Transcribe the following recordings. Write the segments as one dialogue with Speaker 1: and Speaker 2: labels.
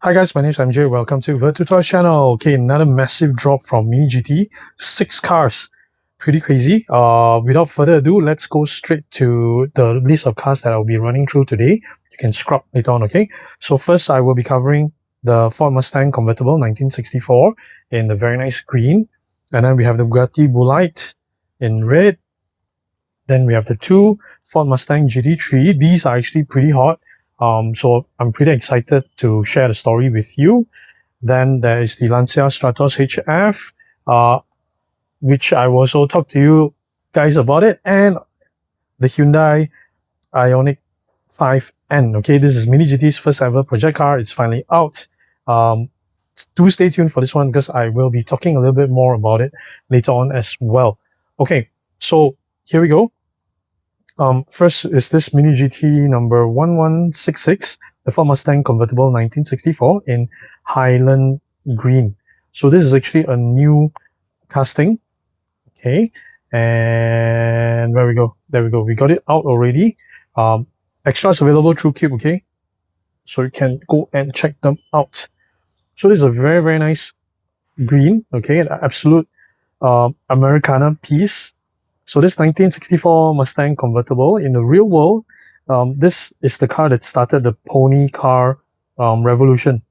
Speaker 1: Hi guys, my name is MJ. Welcome to Virtual channel. Okay, another massive drop from Mini GT. 6 cars. Pretty crazy. Without further ado, let's go straight to the list of cars that I'll be running through today. You can scrub later on, okay? So first, I will be covering the Ford Mustang Convertible 1964 in the very nice green. And then we have the Bugatti Bolide in red. Then we have the two Ford Mustang GT3. These are actually pretty hot. So I'm pretty excited to share the story with you. Then there is the Lancia Stratos HF, which I will also talk to you guys about it, and the Hyundai Ioniq 5N. Okay, this is Mini GT's first ever project car. It's finally out. Do stay tuned for this one because I will be talking a little bit more about it later on as well. Okay, so here we go. First is this Mini GT number 1166, the Ford Mustang Convertible 1964 in Highland green. So this is actually a new casting. Okay, and where we go? There we go. We got it out already. Extras available through Cube. Okay, so you can go and check them out. So this is a very, very nice green. Okay, an absolute Americana piece. So this 1964 Mustang Convertible, in the real world, this is the car that started the pony car revolution.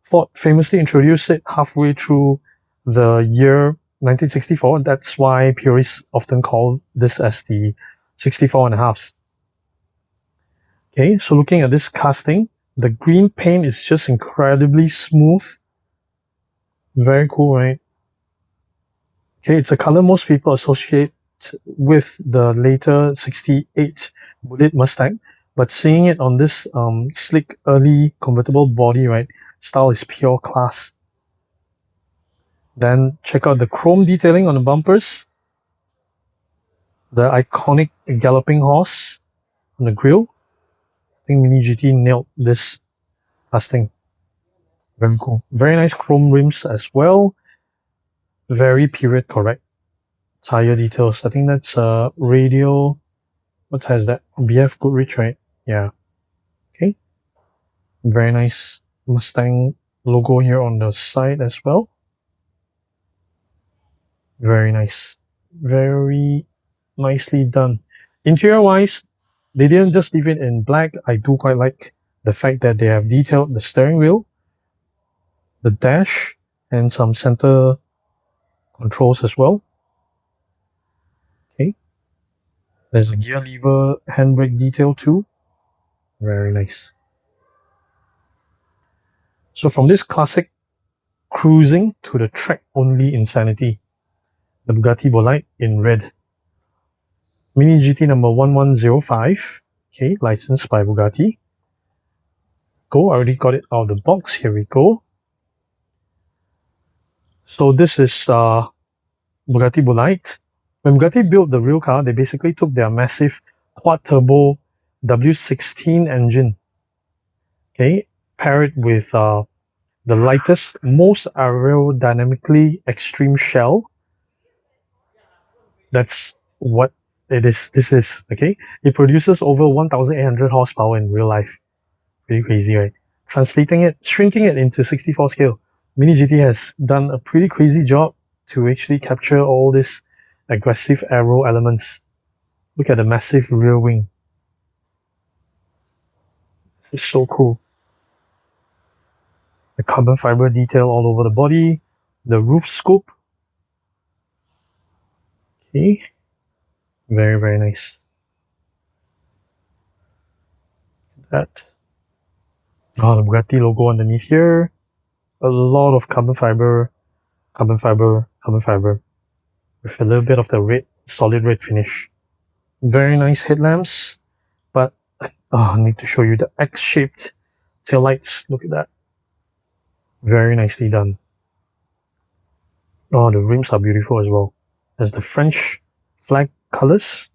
Speaker 1: Ford famously introduced it halfway through the year 1964. That's why purists often call this as the 64 and a halves. Okay, so looking at this casting, the green paint is just incredibly smooth. Very cool, right? Okay, it's a color most people associate with the later 68 Bolide Mustang, but seeing it on this slick early convertible body, right, style is pure class. Then check out the chrome detailing on the bumpers, the iconic galloping horse on the grille. I think Mini GT nailed this casting. Very cool. Very nice chrome rims as well. Very period correct. Tire details. I think that's radial. What has that? BF Goodrich, right? Yeah. Okay. Very nice Mustang logo here on the side as well. Very nice. Very nicely done. Interior wise, they didn't just leave it in black. I do quite like the fact that they have detailed the steering wheel, the dash, and some center controls as well. Okay. There's a gear lever handbrake detail too. Very nice. So from this classic cruising to the track-only insanity, the Bugatti Bolide in red. Mini GT number 1105, okay, licensed by Bugatti. Go, I already got it out of the box. Here we go. So this is Bugatti Bolide. When Bugatti built the real car, they basically took their massive quad-turbo W16 engine, okay, paired with the lightest, most aerodynamically extreme shell. That's what it is. This is, okay. It produces over 1,800 horsepower in real life. Pretty crazy, right? Shrinking it into 64 scale. Mini GT has done a pretty crazy job to actually capture all these aggressive aero elements. Look at the massive rear wing. It's so cool. The carbon fiber detail all over the body, the roof scoop. Okay, very, very nice. That. Oh, the Bugatti logo underneath here. A lot of carbon fiber, with a little bit of the red, solid red finish. Very nice headlamps, but I need to show you the X-shaped taillights. Look at that. Very nicely done. Oh, the rims are beautiful as well. There's the French flag colors.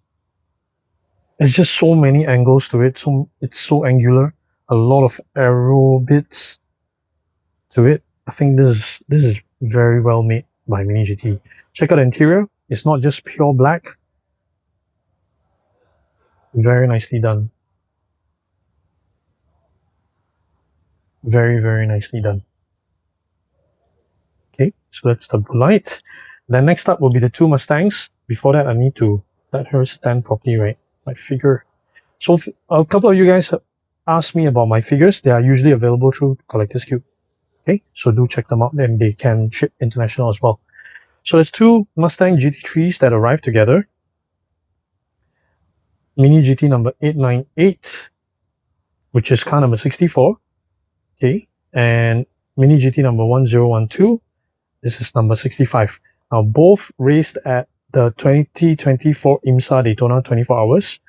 Speaker 1: There's just so many angles to it. So it's so angular. A lot of aero bits to it. I think this is very well made by Mini GT. Check out the interior. It's not just pure black. Very nicely done. Very, very nicely done. Okay, so that's the Bolide. Then next up will be the two Mustangs. Before that, I need to let her stand properly, right? My figure. So a couple of you guys asked me about my figures. They are usually available through Collectors Cube. Okay, so do check them out, and they can ship international as well. So there's two Mustang GT3s that arrived together. Mini GT number 898, which is car number 64. Okay, and Mini GT number 1012. This is number 65. Now both raced at the 2024 IMSA Daytona 24 Hours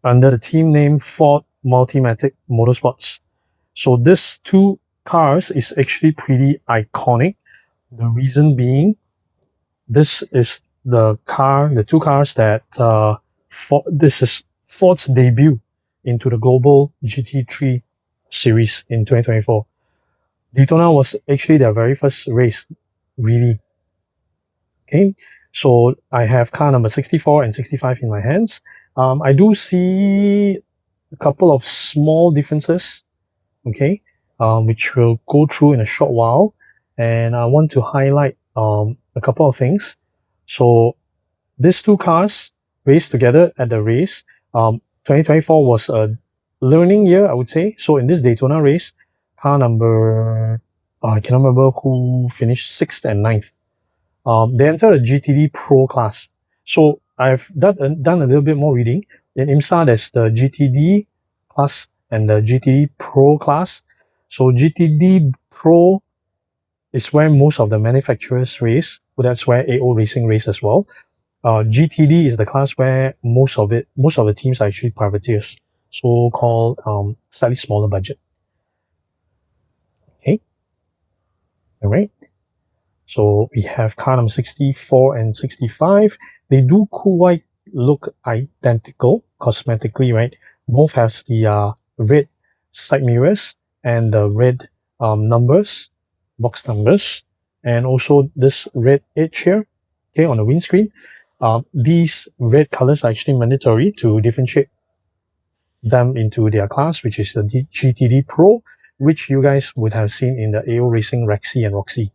Speaker 1: under the team name Ford Multimatic Motorsports. So this two cars is actually pretty iconic. The reason being, this is the two cars that this is Ford's debut into the global GT3 series in 2024. Daytona was actually their very first race, really. Okay, so I have car number 64 and 65 in my hands. I do see a couple of small differences, okay, which we'll go through in a short while. And I want to highlight a couple of things. So these two cars raced together at the race. 2024 was a learning year, I would say. So in this Daytona race, car number, I cannot remember who finished 6th and 9th. They entered a GTD Pro class. So I've done a little bit more reading. In IMSA, there's the GTD class and the GTD Pro class. So GTD Pro is where most of the manufacturers race. But that's where AO Racing race as well. GTD is the class where most of the teams are actually privateers, so-called slightly smaller budget. Okay, all right. So we have car number 64 and 65. They do quite look identical cosmetically, right? Both has the red side mirrors and the red numbers, box numbers, and also this red edge here, okay, on the windscreen. These red colors are actually mandatory to differentiate them into their class, which is the GTD Pro, which you guys would have seen in the AO Racing Rexy and Roxy.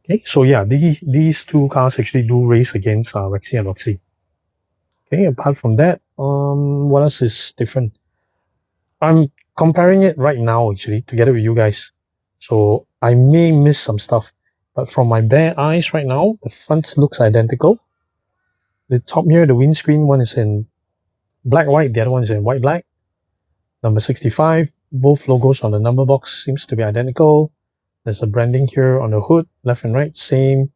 Speaker 1: Okay, so yeah, these two cars actually do race against Rexy and Roxy. Okay, apart from that, what else is different? I'm comparing it right now actually together with you guys, so I may miss some stuff, but from my bare eyes right now, the front looks identical. The top here, the windscreen, one is in black white, the other one is in white black. Number 65, both logos on the number box seems to be identical. There's a branding here on the hood, left and right, same.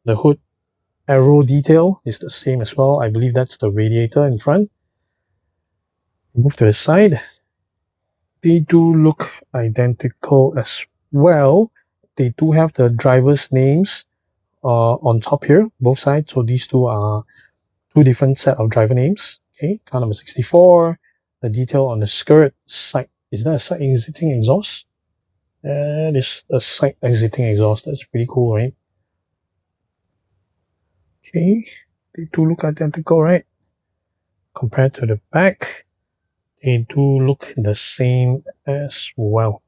Speaker 1: The hood arrow detail is the same as well. I believe that's the radiator in front. Move to the side. They do look identical as well. They do have the driver's names on top here, both sides. So these two are two different set of driver names. Okay, car number 64. The detail on the skirt side. Is that a side exiting exhaust? That is a side exiting exhaust. That's pretty cool, right? Okay, they do look identical, right? Compared to the back, they do look the same as well.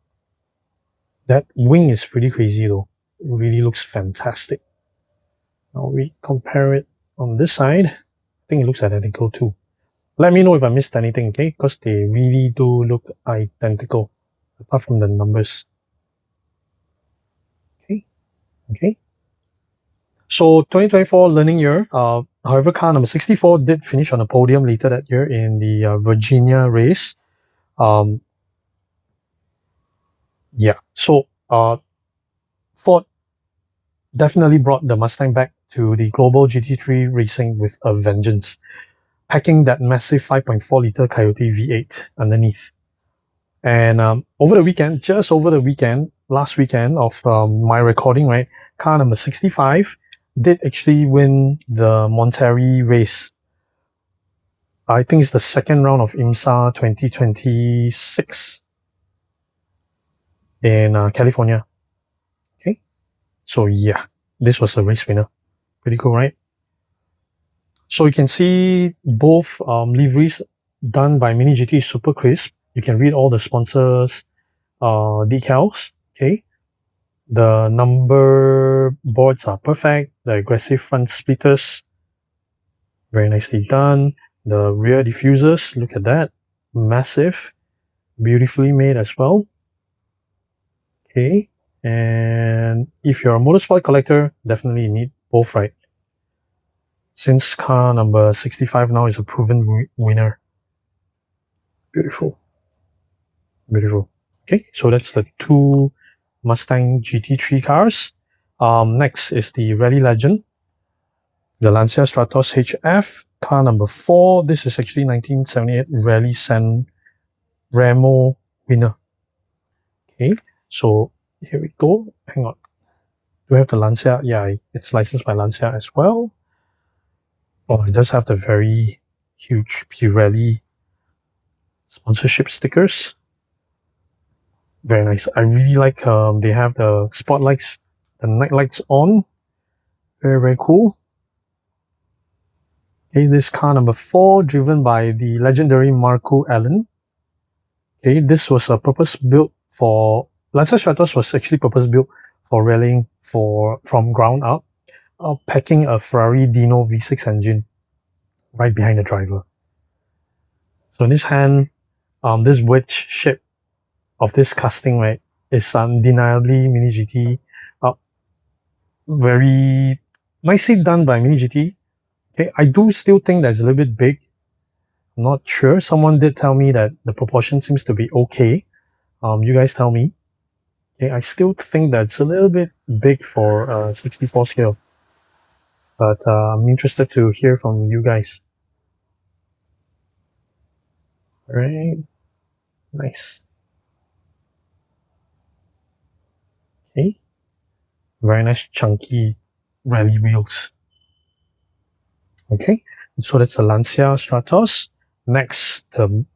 Speaker 1: That wing is pretty crazy though. It really looks fantastic. Now we compare it on this side. I think it looks identical too. Let me know if I missed anything, okay? Because they really do look identical, apart from the numbers. Okay. So 2024 learning year. However, car number 64 did finish on the podium later that year in the Virginia race. Yeah. So Ford definitely brought the Mustang back to the global GT3 racing with a vengeance, packing that massive 5.4 liter Coyote V8 underneath. And over the weekend, just over the weekend, last weekend of my recording, right, car number 65 did actually win the Monterey race. I think it's the second round of IMSA 2026 in California. Okay, so yeah, this was a race winner. Pretty cool, right? So you can see both liveries done by Mini GT, super crisp. You can read all the sponsors, decals. Okay, the number boards are perfect. The aggressive front splitters, very nicely done. The rear diffusers, look at that, massive, beautifully made as well. Okay, and if you're a motorsport collector, definitely you need both, right? Since car number 65 now is a proven winner. Beautiful. Beautiful. Okay, so that's the two Mustang GT3 cars. Next is the Rally Legend, the Lancia Stratos HF, car number 4. This is actually 1978 Rally Sanremo winner. Okay, so here we go. Hang on. Do we have the Lancia? Yeah, it's licensed by Lancia as well. Oh, it does have the very huge Pirelli sponsorship stickers. Very nice. I really like they have the spotlights, the night lights on. Very, very cool. Okay, this car number 4, driven by the legendary Marco Allen. Okay, this was a purpose-built for Lancia Stratos was actually purpose-built for rallying from ground up, packing a Ferrari Dino V6 engine right behind the driver. So in this hand, this wedge shape of this casting, right, is undeniably Mini GT. Very nicely done by Mini GT. Okay, I do still think that's a little bit big. I'm not sure. Someone did tell me that the proportion seems to be okay. You guys tell me. Okay, I still think that's a little bit big for 64 scale. But I'm interested to hear from you guys. Alright, nice. Okay, very nice chunky rally wheels. Okay, so that's the Lancia Stratos. Next,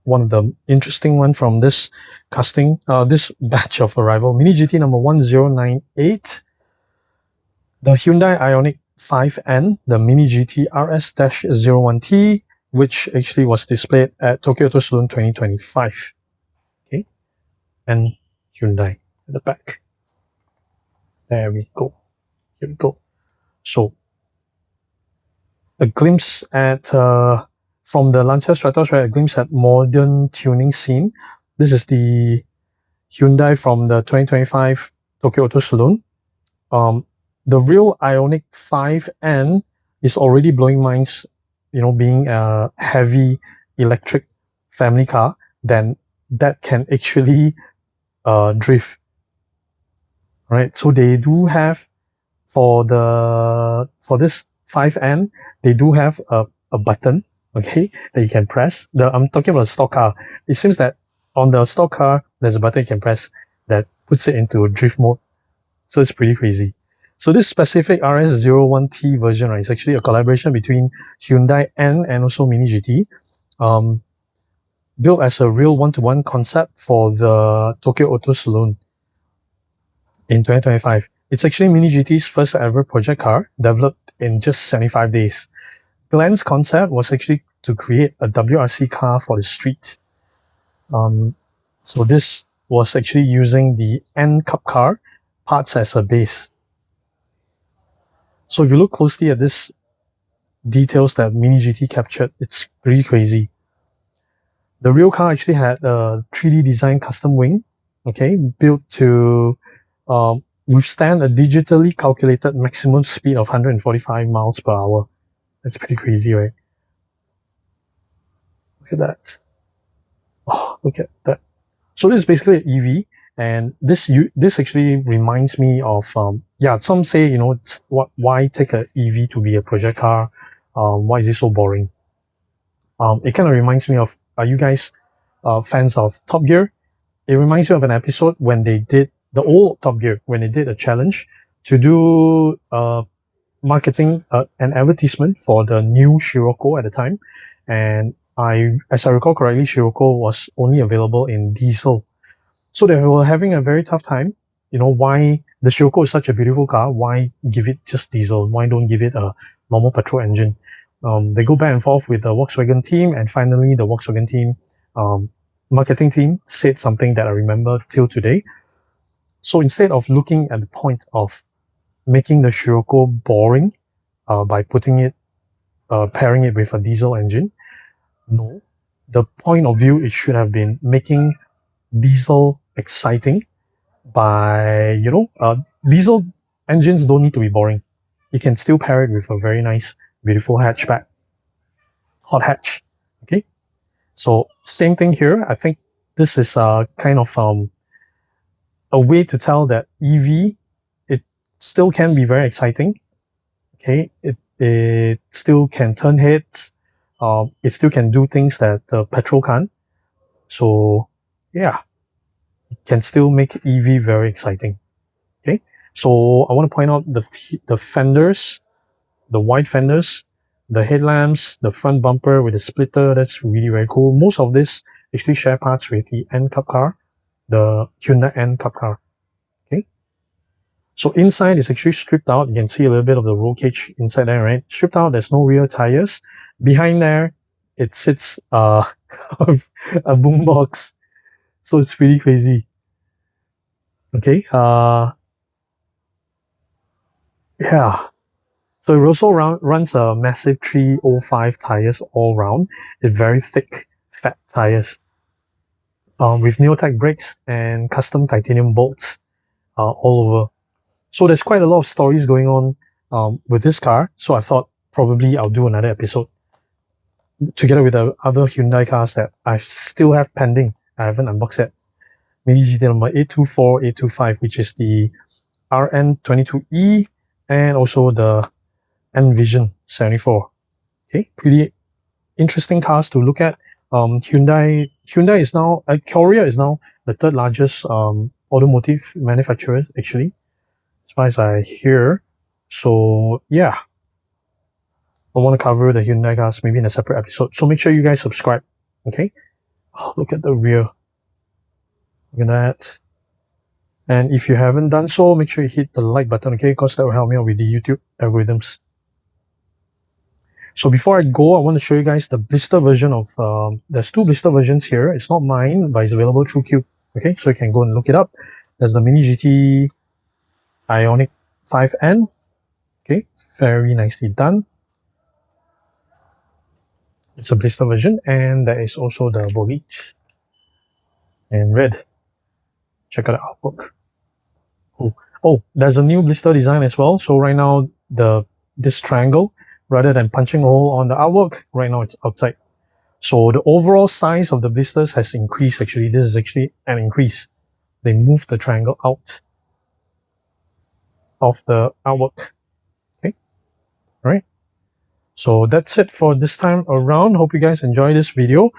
Speaker 1: one of the interesting one from this casting, this batch of arrival, Mini GT number 1098, the Hyundai Ioniq 5N, the Mini GT RS-01T, which actually was displayed at Tokyo Auto Saloon 2025. Okay, and Hyundai at the back. There we go. Here we go. So, a glimpse at from the Lancia Stratos, right? A glimpse at modern tuning scene. This is the Hyundai from the 2025 Tokyo Auto Saloon. The real Ioniq 5N is already blowing minds, you know, being a heavy electric family car, then that can actually drift. Right? So they do have for this 5N, they do have a button, okay, that you can press. I'm talking about a stock car. It seems that on the stock car, there's a button you can press that puts it into drift mode. So it's pretty crazy. So this specific RS-01T version, right, is actually a collaboration between Hyundai and also Mini GT. Built as a real one-to-one concept for the Tokyo Auto Saloon in 2025. It's actually Mini GT's first ever project car, developed in just 75 days. Glenn's concept was actually to create a WRC car for the street. So this was actually using the N Cup car parts as a base. So if you look closely at this details that Mini GT captured, it's pretty crazy. The real car actually had a 3D design custom wing, okay, built to withstand a digitally calculated maximum speed of 145 miles per hour. That's pretty crazy, right? Look at that. Oh, look at that. So this is basically an EV, and this actually reminds me of yeah, some say, you know, why take an EV to be a project car? Why is it so boring? It kind of reminds me of, are you guys fans of Top Gear? It reminds me of an episode when they did the old Top Gear, when they did a challenge to do marketing an advertisement for the new Scirocco at the time, and as I recall correctly, Scirocco was only available in diesel. So they were having a very tough time. You know, why the Scirocco is such a beautiful car, why give it just diesel? Why don't give it a normal petrol engine? They go back and forth with the Volkswagen team, and finally the Volkswagen team marketing team said something that I remember till today. So instead of looking at the point of making the Scirocco boring by putting it, pairing it with a diesel engine, no, the point of view, it should have been making diesel exciting by, diesel engines don't need to be boring. You can still pair it with a very nice, beautiful hatchback, hot hatch. Okay, so same thing here. I think this is kind of a way to tell that EV, it still can be very exciting. Okay, it still can turn heads. It still can do things that petrol can't. So yeah, it can still make EV very exciting. Okay, so I want to point out the fenders, the wide fenders, the headlamps, the front bumper with the splitter. That's really very cool. Most of this actually share parts with the N Cup car, the Hyundai N Cup car. Okay, so inside is actually stripped out. You can see a little bit of the roll cage inside there, right? Stripped out. There's no rear tires. Behind there, it sits a boombox. So it's really crazy. Okay. Yeah. So it also runs a massive 305 tires all round. It's very thick, fat tires with Neotech brakes and custom titanium bolts all over. So there's quite a lot of stories going on with this car. So I thought probably I'll do another episode together with the other Hyundai cars that I still have pending. I haven't unboxed yet. Mini GT number 824, 825, which is the RN22E and also the Envision 74. Okay, pretty interesting cars to look at. Hyundai is now, Korea is now the third largest automotive manufacturer actually, as far as I hear. So yeah, I want to cover the Hyundai cars maybe in a separate episode. So make sure you guys subscribe. Okay, look at the rear. Look at that. And if you haven't done so, make sure you hit the like button, okay? Because that will help me out with the YouTube algorithms. So before I go, I want to show you guys the blister version of, there's two blister versions here. It's not mine, but it's available through Cube. Okay, so you can go and look it up. There's the Mini GT Ioniq 5N. Okay, very nicely done. It's a blister version. And there is also the Bolide in red. Check out the artwork. Cool. Oh, there's a new blister design as well. So right now, this triangle, rather than punching a hole on the artwork, right now it's outside. So the overall size of the blisters has increased actually. This is actually an increase. They moved the triangle out of the artwork. Okay, all right. So that's it for this time around. Hope you guys enjoy this video.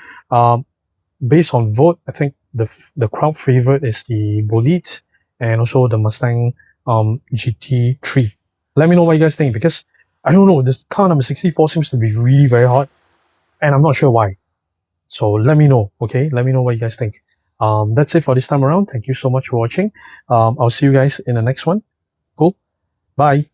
Speaker 1: Based on vote, I think the crowd favorite is the Bolide and also the Mustang GT3. Let me know what you guys think, because I don't know, this car number 64 seems to be really very hot and I'm not sure why. So let me know, okay? Let me know what you guys think. That's it for this time around. Thank you so much for watching. I'll see you guys in the next one. Cool. Bye.